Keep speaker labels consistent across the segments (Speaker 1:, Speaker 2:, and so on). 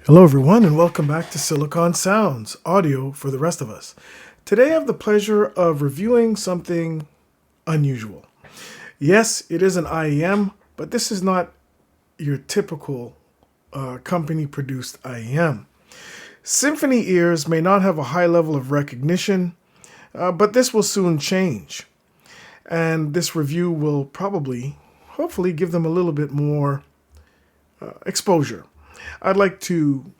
Speaker 1: Hello everyone and welcome back to Silicon Sounds, audio for the rest of us. Today I have the pleasure of reviewing something unusual. Yes, it is an IEM, but this is not your typical company-produced IEM. Symphony Ears may not have a high level of recognition, but this will soon change. And this review will hopefully give them a little bit more exposure. I'd like to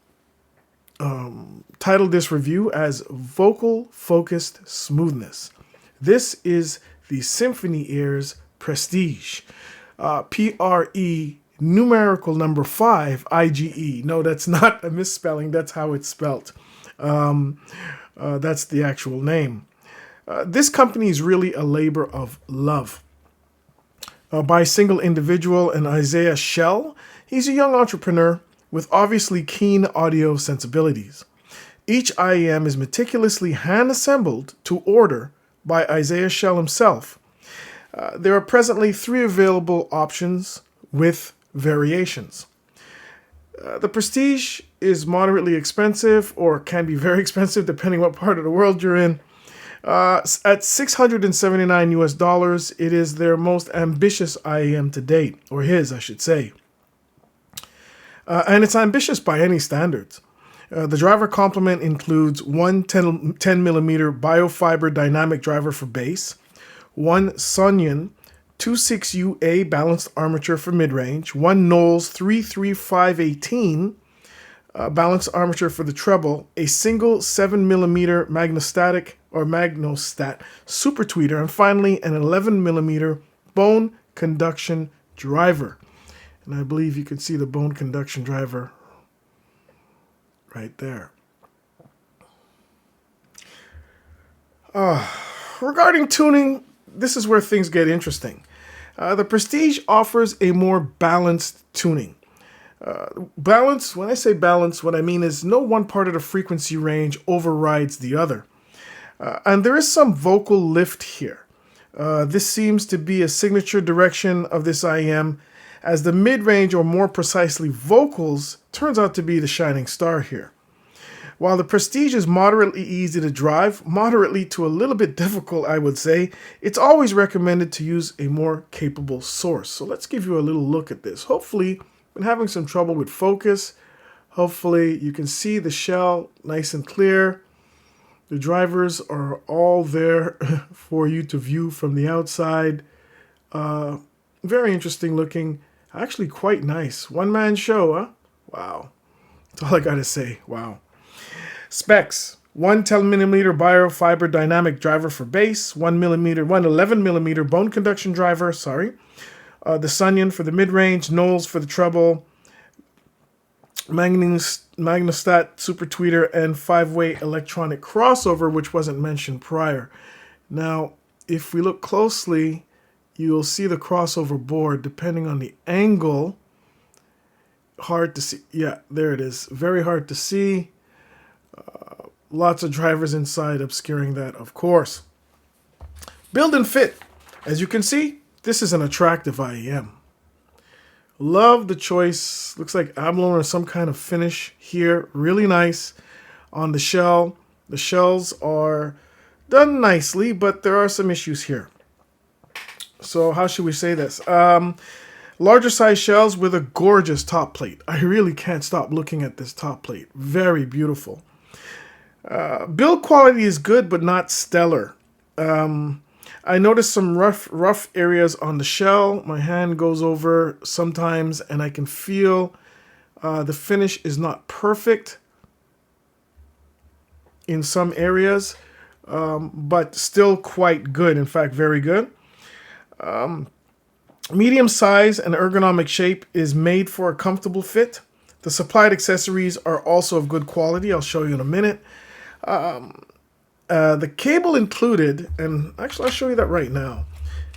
Speaker 1: title this review as Vocal Focused Smoothness. This is the Symphony Ears Pre5tige. P-R-E numerical number 5, I-G-E. No, that's not a misspelling. That's how it's spelt. That's the actual name. This company is really a labor of love. By a single individual, and Isaiah Schell. He's a young entrepreneur with obviously keen audio sensibilities. Each IEM is meticulously hand-assembled to order by Isaiah Schell himself. There are presently 3 available options with variations. The Pre5tige is moderately expensive, or can be very expensive depending what part of the world you're in. At $679 US, it is their most ambitious IEM to date, or his, I should say. And it's ambitious by any standards. The driver complement includes one 10mm bio-fibre dynamic driver for bass, one Sonion 26UA balanced armature for midrange, one Knowles 33518 balanced armature for the treble, a single 7mm magnetostat super tweeter, and finally an 11mm bone conduction driver. And I believe you can see the bone conduction driver right there. Regarding tuning, this is where things get interesting. The Pre5tige offers a more balanced tuning. Balance, when I say balance, what I mean is no one part of the frequency range overrides the other. And there is some vocal lift here. This seems to be a signature direction of this IEM, as the mid-range, or more precisely vocals, turns out to be the shining star here. While the Pre5tige is moderately easy to drive, moderately to a little bit difficult, I would say, it's always recommended to use a more capable source. So let's give you a little look at this. Hopefully, been having some trouble with focus. Hopefully you can see the shell nice and clear. The drivers are all there for you to view from the outside. Very interesting looking. Actually quite nice. One-man show, huh? Wow. That's all I gotta say. Wow. Specs. One 10mm bio-fibre dynamic driver for bass, one 11mm bone conduction driver, the Sonion for the mid-range, Knowles for the treble, magnetostat super tweeter, and 5-way electronic crossover, which wasn't mentioned prior. Now, if we look closely, you'll see the crossover board depending on the angle. Hard to see. Yeah, there it is. Very hard to see. Lots of drivers inside obscuring that, of course. Build and fit. As you can see, this is an attractive IEM. Love the choice. Looks like abalone or some kind of finish here. Really nice on the shell. The shells are done nicely, but there are some issues here. So how should we say this? Larger size shells with a gorgeous top plate. I really can't stop looking at this top plate. Very beautiful. Build quality is good, but not stellar. I noticed some rough areas on the shell. My hand goes over sometimes, and I can feel the finish is not perfect in some areas, but still quite good. In fact, very good. Medium size and ergonomic shape is made for a comfortable fit. The supplied accessories are also of good quality. I'll show you in a minute. The cable included, and actually I'll show you that right now.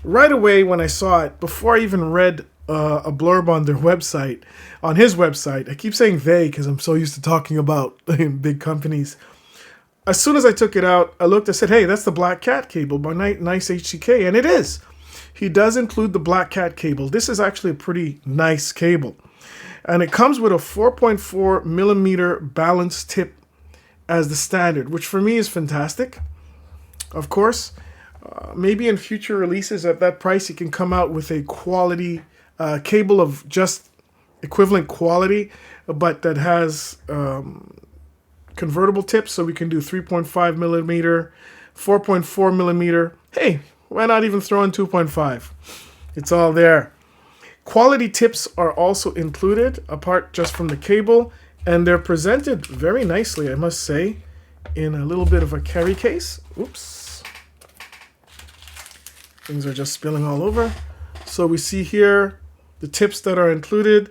Speaker 1: Right away when I saw it, before I even read a blurb on their website, on his website, I keep saying they because I'm so used to talking about big companies. As soon as I took it out, I looked, I said, hey, that's the Black Cat cable by Nice HCK, and it is. He does include the Black Cat cable. This is actually a pretty nice cable. And it comes with a 4.4 millimeter balance tip as the standard, which for me is fantastic. Of course, maybe in future releases at that price, it can come out with a quality cable of just equivalent quality, but that has convertible tips, so we can do 3.5 millimeter, 4.4 millimeter. Hey, why not even throw in 2.5? It's all there. Quality tips are also included, apart just from the cable, and they're presented very nicely, I must say, in a little bit of a carry case. Oops. Things are just spilling all over. So we see here the tips that are included.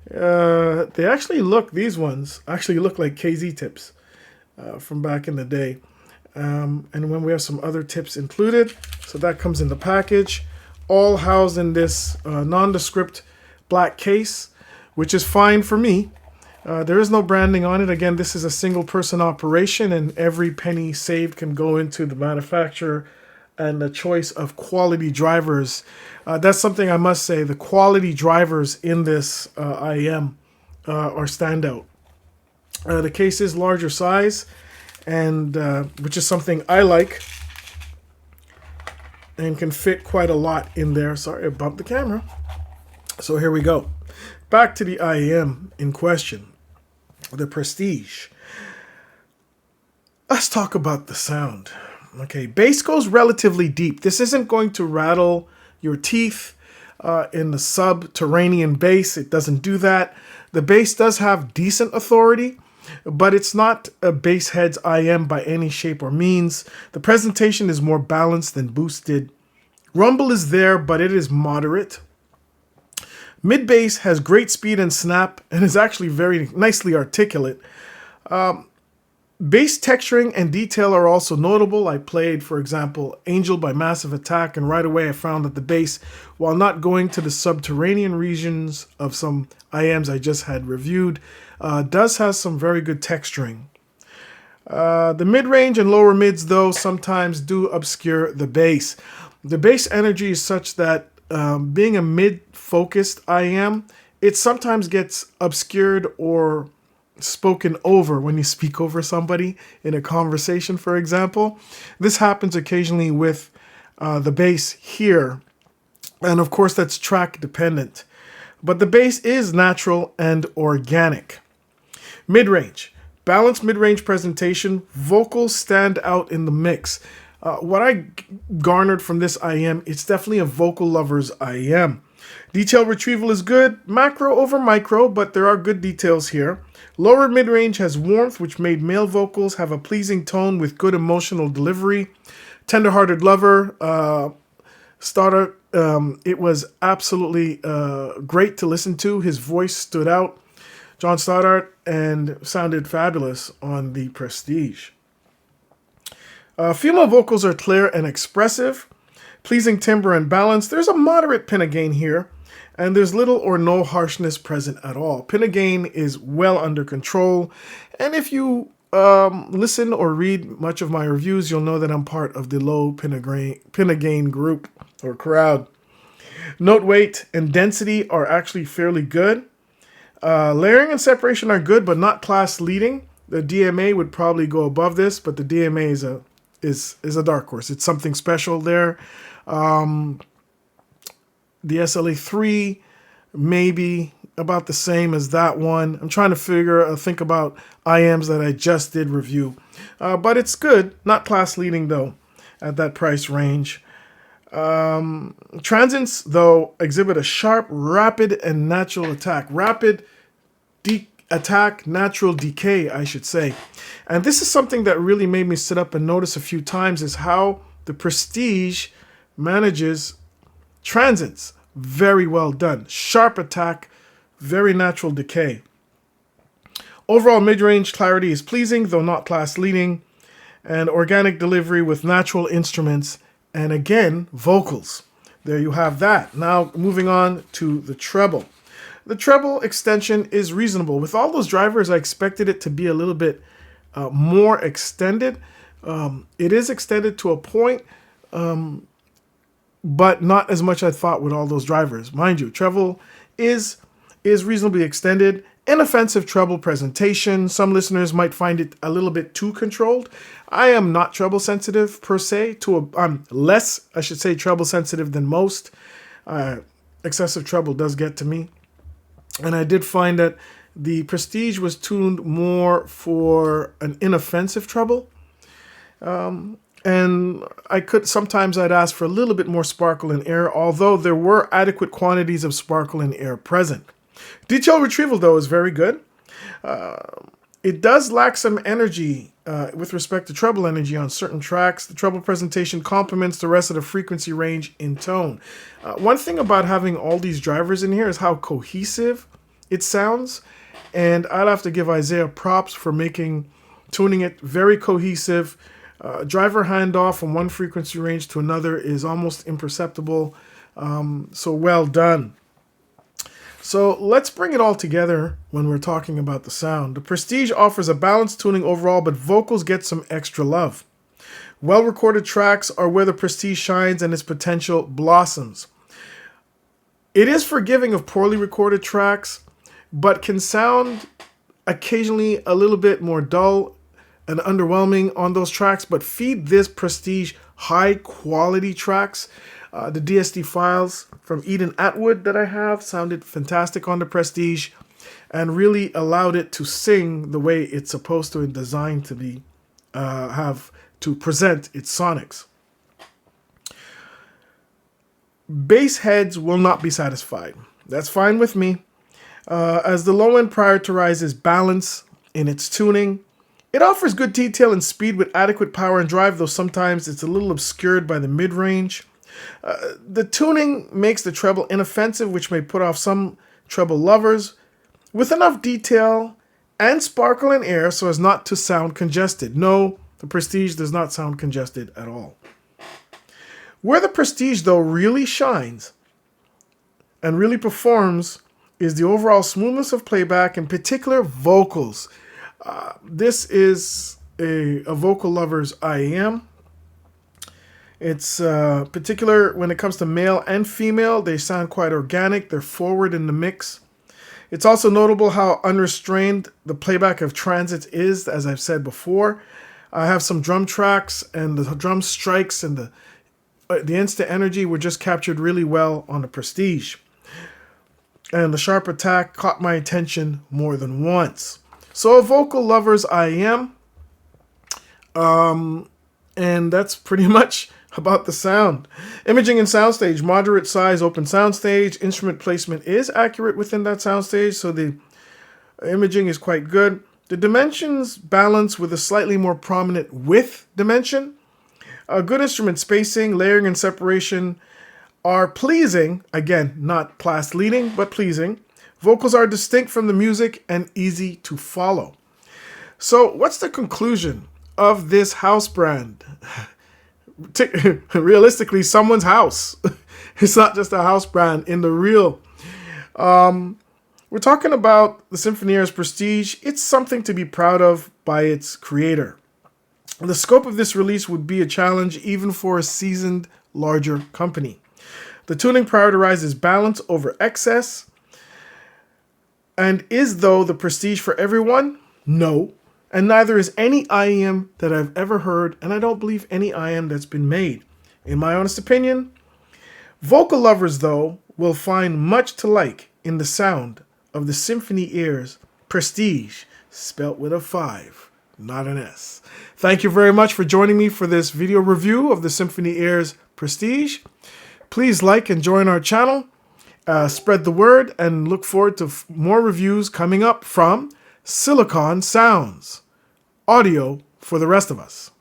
Speaker 1: They actually look, these ones actually look like KZ tips from back in the day. And when we have some other tips included, so that comes in the package, all housed in this nondescript black case, which is fine for me. There is no branding on it. Again, this is a single person operation, and every penny saved can go into the manufacturer and the choice of quality drivers. That's something I must say. The quality drivers in this IM are standout. The case is larger size, and which is something I like, and can fit quite a lot in there. Sorry, I bumped the camera. So here we go. Back to the IM in question, the Pre5tige. Let's talk about the sound. Okay, bass goes relatively deep. This isn't going to rattle your teeth in the subterranean bass. It doesn't do that. The bass does have decent authority, but it's not a bass head's IM by any shape or means. The presentation is more balanced than boosted. Rumble is there, but it is moderate. Mid bass has great speed and snap and is actually very nicely articulate. Bass texturing and detail are also notable. I played, for example, Angel by Massive Attack, and right away I found that the bass, while not going to the subterranean regions of some IMs I just had reviewed, does have some very good texturing. The mid-range and lower mids, though, sometimes do obscure the bass. The bass energy is such that being a mid-focused IM, it sometimes gets obscured or spoken over when you speak over somebody in a conversation, for example. This happens occasionally with the bass here, and of course that's track dependent. But the bass is natural and organic. Mid-range. Balanced mid-range presentation. Vocals stand out in the mix. What I garnered from this IM, it's definitely a vocal lover's IM. Detail retrieval is good, macro over micro, but there are good details here. Lower mid-range has warmth, which made male vocals have a pleasing tone with good emotional delivery. Tender-hearted lover, Stoddart, it was absolutely great to listen to. His voice stood out. John Stoddart, and sounded fabulous on the Pre5tige. Female vocals are clear and expressive, pleasing timbre and balance. There's a moderate pinna gain here, and there's little or no harshness present at all. Pinna gain is well under control, and if you listen or read much of my reviews, you'll know that I'm part of the low pinna gain group or crowd. Note weight and density are actually fairly good. Layering and separation are good, but not class leading. The DMA would probably go above this, but the DMA is a dark horse. It's something special there. The SLA3 maybe about the same as that one. I'm trying to think about IMs that I just did review. But it's good. Not class leading, though, at that price range. Transients, though, exhibit a sharp, rapid, and natural attack. Rapid attack, natural decay, I should say. And this is something that really made me sit up and notice a few times, is how the Pre5tige manages transients. Very well done. Sharp attack, very natural decay. Overall mid-range clarity is pleasing, though not class leading. And organic delivery with natural instruments. And again, vocals. There you have that. Now moving on to the treble. The treble extension is reasonable. With all those drivers, I expected it to be a little bit more extended. It is extended to a point, but not as much as I thought with all those drivers. Mind you, treble is is reasonably extended. Inoffensive treble presentation. Some listeners might find it a little bit too controlled. I am not treble sensitive per se. I'm less, I should say, treble sensitive than most. Excessive treble does get to me. And I did find that the Prestige was tuned more for an inoffensive treble. And sometimes I'd ask for a little bit more sparkle and air, although there were adequate quantities of sparkle and air present. Detail retrieval, though, is very good. It does lack some energy with respect to treble energy on certain tracks. The treble presentation complements the rest of the frequency range in tone. One thing about having all these drivers in here is how cohesive it sounds. And I'd have to give Isaiah props for tuning it very cohesive. Driver handoff from one frequency range to another is almost imperceptible. So well done. So let's bring it all together when we're talking about the sound. The Prestige offers a balanced tuning overall, but vocals get some extra love. Well-recorded tracks are where the Prestige shines and its potential blossoms. It is forgiving of poorly recorded tracks, but can sound occasionally a little bit more dull and underwhelming on those tracks, but feed this Prestige high-quality tracks. The DSD files from Eden Atwood that I have sounded fantastic on the Prestige and really allowed it to sing the way it's supposed to and designed to be, to present its sonics. Bass heads will not be satisfied. That's fine with me. As the low end prioritizes balance in its tuning, it offers good detail and speed with adequate power and drive, though sometimes it's a little obscured by the mid-range. The tuning makes the treble inoffensive, which may put off some treble lovers, with enough detail and sparkle and air so as not to sound congested. No, the Prestige does not sound congested at all. Where the Prestige, though, really shines and really performs is the overall smoothness of playback, in particular vocals. This is a vocal lover's IAM. It's particular when it comes to male and female. They sound quite organic. They're forward in the mix. It's also notable how unrestrained the playback of Transit is, as I've said before. I have some drum tracks, and the drum strikes and the instant energy were just captured really well on the Prestige. And the sharp attack caught my attention more than once. So a vocal lover's IAM. And that's pretty much about the sound. Imaging and soundstage, moderate size open soundstage. Instrument placement is accurate within that soundstage, so the imaging is quite good. The dimensions balance with a slightly more prominent width dimension. Good instrument spacing, layering, and separation are pleasing. Again, not class leading, but pleasing. Vocals are distinct from the music and easy to follow. So what's the conclusion of this house brand? Realistically, someone's house. It's not just a house brand in the real. We're talking about the Symphony Ears Prestige. It's something to be proud of by its creator. The scope of this release would be a challenge even for a seasoned, larger company. The tuning prioritizes balance over excess. And is, though, the Prestige for everyone? No. And neither is any IEM that I've ever heard, and I don't believe any IEM that's been made. In my honest opinion, vocal lovers, though, will find much to like in the sound of the Symphony Ears Prestige, spelt with a 5, not an S. Thank you very much for joining me for this video review of the Symphony Ears Prestige. Please like and join our channel, spread the word, and look forward to more reviews coming up from Silicon Sounds. Audio for the rest of us.